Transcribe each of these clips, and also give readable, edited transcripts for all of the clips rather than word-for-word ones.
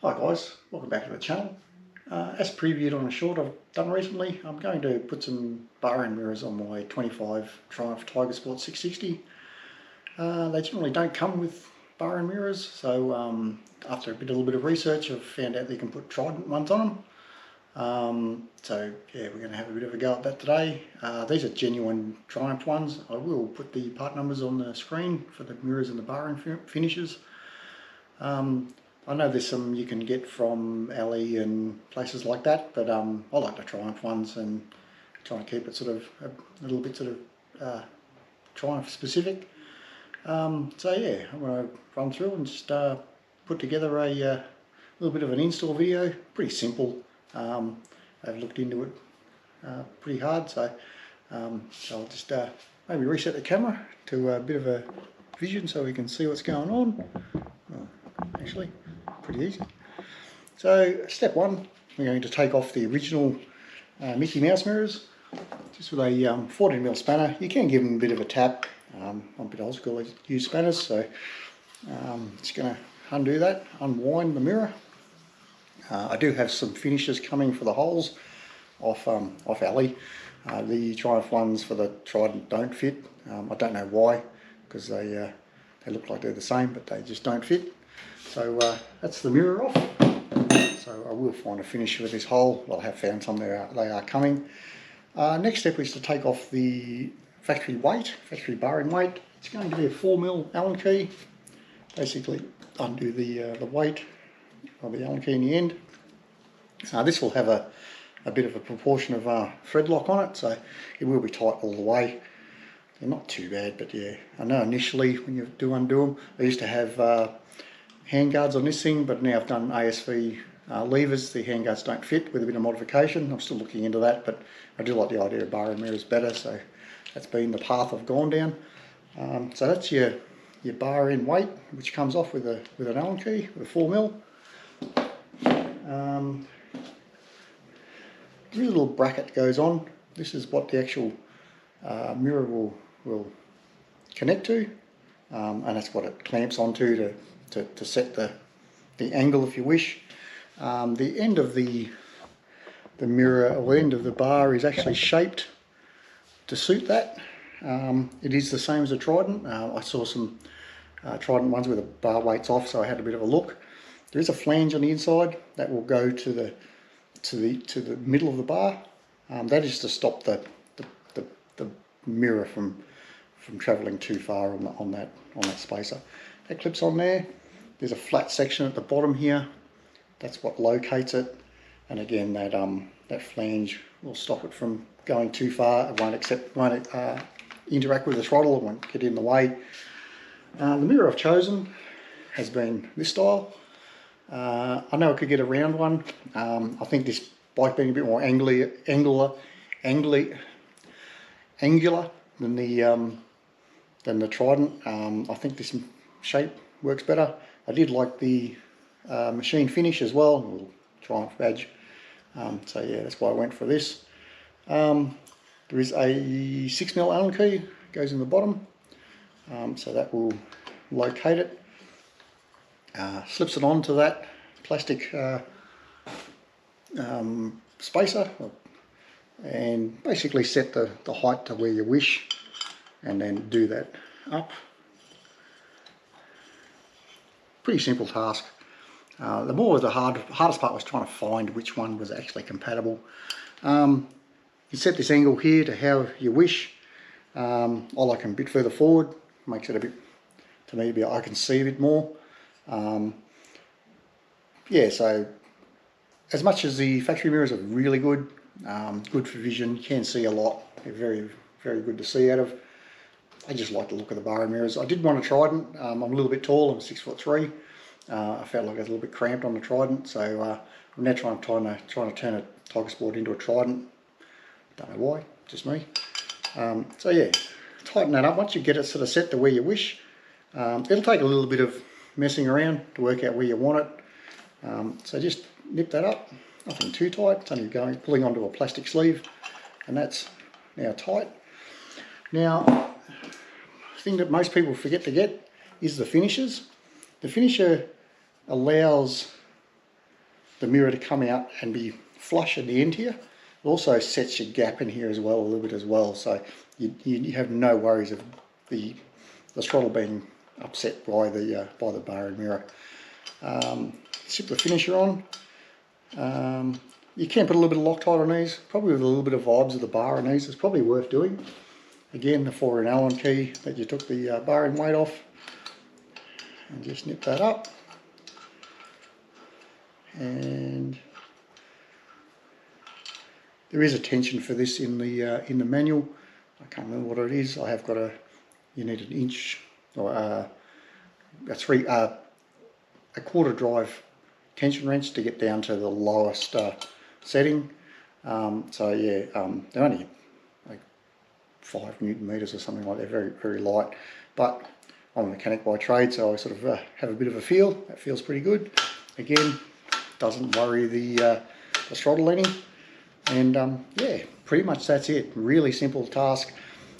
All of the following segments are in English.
Hi guys, welcome back to the channel. As previewed on a short I've done recently, I'm going to put some bar end mirrors on my 25 Triumph Tiger Sport 660. They generally don't come with bar end mirrors, so after a little bit of research I've found out that you can put Trident ones on them. So yeah, we're going to have a bit of a go at that today. These are genuine Triumph ones. I will put the part numbers on the screen for the mirrors and the bar end finishes. I know there's some you can get from Ali and places like that, but I like the Triumph ones and trying to keep it sort of a little bit sort of Triumph specific. So yeah, I'm going to run through and just put together a little bit of an install video. Pretty simple. I've looked into it pretty hard, so I'll just maybe reset the camera to a bit of a vision so we can see what's going on. Actually, pretty easy. So step one, we're going to take off the original Mickey Mouse mirrors just with a 14mm spanner. You can give them a bit of a tap. I'm a bit old school, I use spanners, so just going to undo that, unwind the mirror. I do have some finishes coming for the holes off Ali. The Triumph ones for the Trident don't fit. I don't know why, because they look like they're the same, but they just don't fit. So that's the mirror off. So I will find a finish for this hole. Well, I have found some there. They are coming. Next step is to take off the factory weight, factory bar end weight. It's going to be a 4mm Allen key. Basically undo the weight of the Allen key in the end. This will have a bit of a proportion of thread lock on it, so it will be tight all the way. They're not too bad, but yeah, I know initially when you do undo them, I used to have hand guards on this thing, but now I've done ASV levers. The hand guards don't fit with a bit of modification. I'm still looking into that, but I do like the idea of bar end mirrors better, so that's been the path I've gone down. So that's your bar end weight, which comes off with an Allen key with a 4mm. This little bracket goes on. This is what the actual mirror will connect to, and that's what it clamps onto to set the angle if you wish. The end of the mirror, or the end of the bar, is actually shaped to suit that. It is the same as a Trident. I saw some Trident ones with the bar weights off, so I had a bit of a look. There is a flange on the inside that will go to the middle of the bar. That is to stop the mirror from travelling too far on that spacer. That clips on there. There's a flat section at the bottom here. That's what locates it. And again, that flange will stop it from going too far. It won't interact with the throttle. It won't get in the way. The mirror I've chosen has been this style. I know I could get a round one. I think this bike being a bit more angular than the Trident. I think this shape works better. I did like the machine finish as well, a little Triumph badge. So yeah, that's why I went for this. There is a 6mm Allen key, goes in the bottom, so that will locate it. Slips it onto that plastic spacer, and basically set the height to where you wish, and then do that up. Pretty simple task. The hardest part was trying to find which one was actually compatible. You set this angle here to how you wish. I like them a bit further forward, makes it a bit, to me, I can see a bit more. Yeah, so as much as the factory mirrors are really good, good for vision, you can see a lot. They're very, very good to see out of. I just like the look of the bar end mirrors. I did want a Trident. I'm a little bit tall. I'm 6'3". I felt like I was a little bit cramped on the Trident, so I'm now trying to turn a Tiger Sport into a Trident. Don't know why, just me. So yeah, tighten that up. Once you get it sort of set to where you wish, it'll take a little bit of messing around to work out where you want it. So just nip that up. Nothing too tight. It's only pulling onto a plastic sleeve, and that's now tight. Now, the thing that most people forget to get is the finishes. The finisher allows the mirror to come out and be flush at the end here. It also sets your gap in here as well, a little bit as well, so you have no worries of the throttle being upset by the bar and mirror. Slip the finisher on. You can put a little bit of Loctite on these, probably with a little bit of vibes of the bar on these. It's probably worth doing. Again, the 4 Allen key that you took the bar and weight off, and just nip that up. And there is a tension for this in the manual. I can't remember what it is. I have got you need an inch or a quarter drive tension wrench to get down to the lowest setting. So yeah, they're only like 5 Newton meters or something like that, very, very light. But I'm a mechanic by trade, so I sort of have a bit of a feel. That feels pretty good. Again, doesn't worry the throttle any. And yeah, pretty much that's it. Really simple task.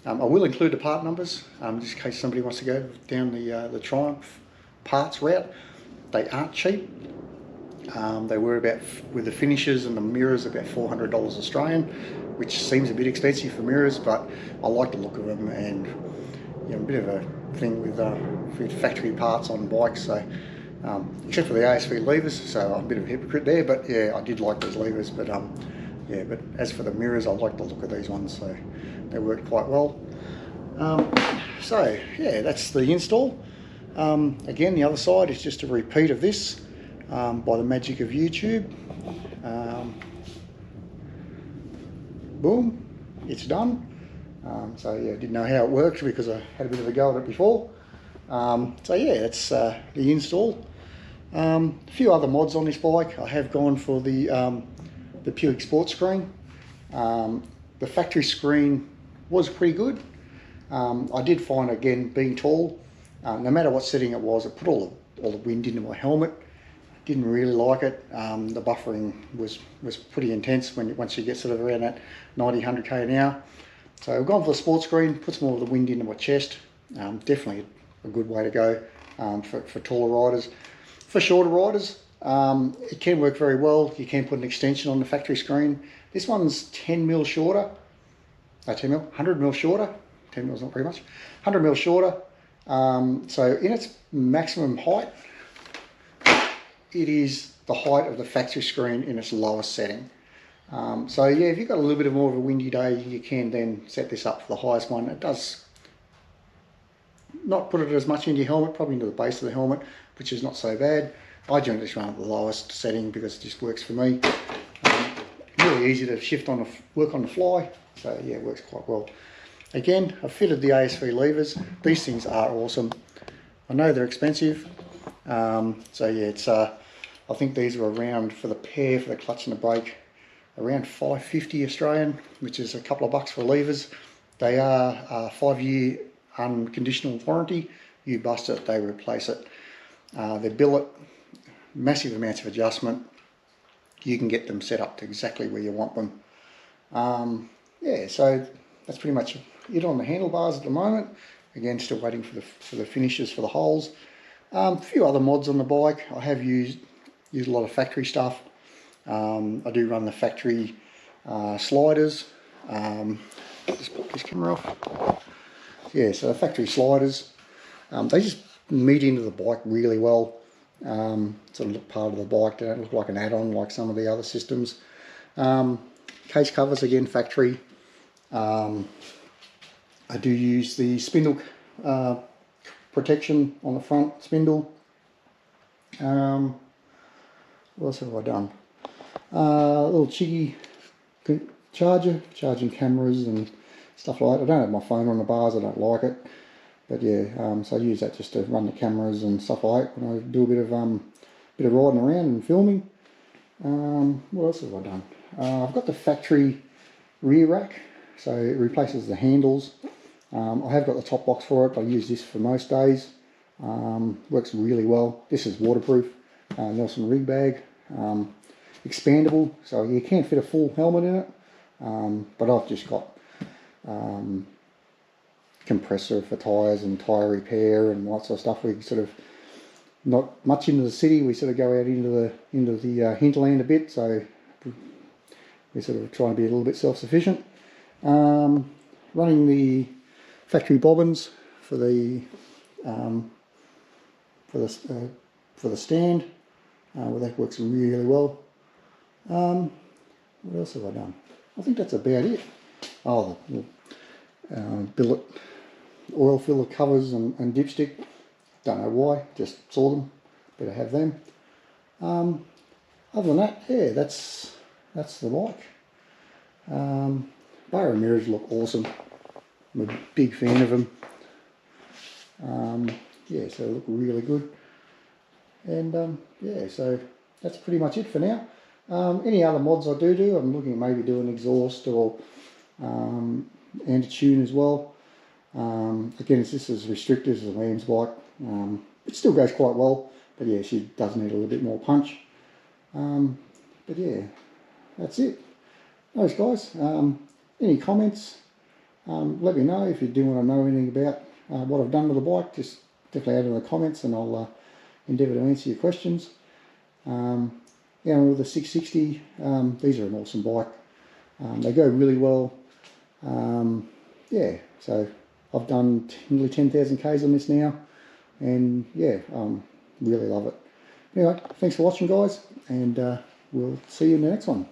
I will include the part numbers, just in case somebody wants to go down the Triumph parts route. They aren't cheap. They were about, with the finishes and the mirrors, about $400 Australian, which seems a bit expensive for mirrors, but I like the look of them, and you know, a bit of a thing with factory parts on bikes. So except for the ASV levers, so I'm a bit of a hypocrite there, but yeah, I did like those levers. But yeah, but as for the mirrors, I like the look of these ones, so they worked quite well. So yeah, that's the install. Again, the other side is just a repeat of this by the magic of YouTube. Boom, it's done. So yeah, I didn't know how it worked because I had a bit of a go at it before. So yeah, that's the install. A few other mods on this bike. I have gone for the Puig Sport screen. The factory screen was pretty good. I did find, again, being tall, no matter what setting it was, it put all the wind into my helmet. Didn't really like it. The buffering was pretty intense once you get sort of around that 90, 100k an hour. So I've gone for the sport screen, puts more of the wind into my chest. Definitely a good way to go for taller riders. For shorter riders, it can work very well. You can put an extension on the factory screen. This one's 10 mil shorter. 100 mil shorter. 10 mil is not very much. 100 mil shorter. So in its maximum height, it is the height of the factory screen in its lowest setting. So yeah, if you've got a little bit more of a windy day, you can then set this up for the highest one. It does not put it as much into your helmet, probably into the base of the helmet, which is not so bad. I generally just run at the lowest setting because it just works for me. Really easy to shift on, work on the fly. So yeah, it works quite well. Again, I've fitted the ASV levers. These things are awesome. I know they're expensive. So yeah, it's I think these were around, for the pair, for the clutch and the brake, around $5.50 Australian, which is a couple of bucks for levers. They are a 5-year unconditional warranty. You bust it, they replace it. They bill it, massive amounts of adjustment. You can get them set up to exactly where you want them. Yeah, so that's pretty much it on the handlebars at the moment. Again, still waiting for the finishes for the holes. A few other mods on the bike. I have used a lot of factory stuff. I do run the factory sliders. Just put this camera off. Yeah, so the factory sliders, they just meet into the bike really well. Sort of look part of the bike. They don't look like an add-on like some of the other systems. Case covers, again, factory. I do use the spindle protection on the front spindle. What else have I done? A little Chigee charger, charging cameras and stuff like that. I don't have my phone on the bars, I don't like it. But yeah, so I use that just to run the cameras and stuff like that when I do a bit of riding around and filming. What else have I done? I've got the factory rear rack, so it replaces the handles. I have got the top box for it. I use this for most days. Works really well. This is waterproof, Nelson-Rigg bag, expandable, so you can fit a full helmet in it. But I've just got compressor for tyres and tyre repair and lots of stuff. We sort of not much into the city. We sort of go out into the hinterland a bit, so we're sort of trying to be a little bit self-sufficient. Running the factory bobbins for the stand. Well, that works really well. What else have I done? I think that's about it. Oh, the billet oil filler covers and dipstick. Don't know why, just saw them. Better have them. Other than that, yeah, that's the bike. Bar and mirrors look awesome. I'm a big fan of them. Yeah, so they look really good. And yeah, so that's pretty much it for now. Any other mods I do, I'm looking at maybe doing exhaust or anti-tune as well. Again, it's just as restricted as a lamb's bike. It still goes quite well, but yeah, she does need a little bit more punch. But yeah, that's it. Those guys, any comments, let me know. If you do want to know anything about what I've done with the bike, just definitely add in the comments and I'll endeavour to answer your questions. Yeah, with the 660, these are an awesome bike. They go really well. Yeah, so I've done nearly 10,000 Ks on this now, and yeah, really love it. Anyway, thanks for watching, guys, and we'll see you in the next one.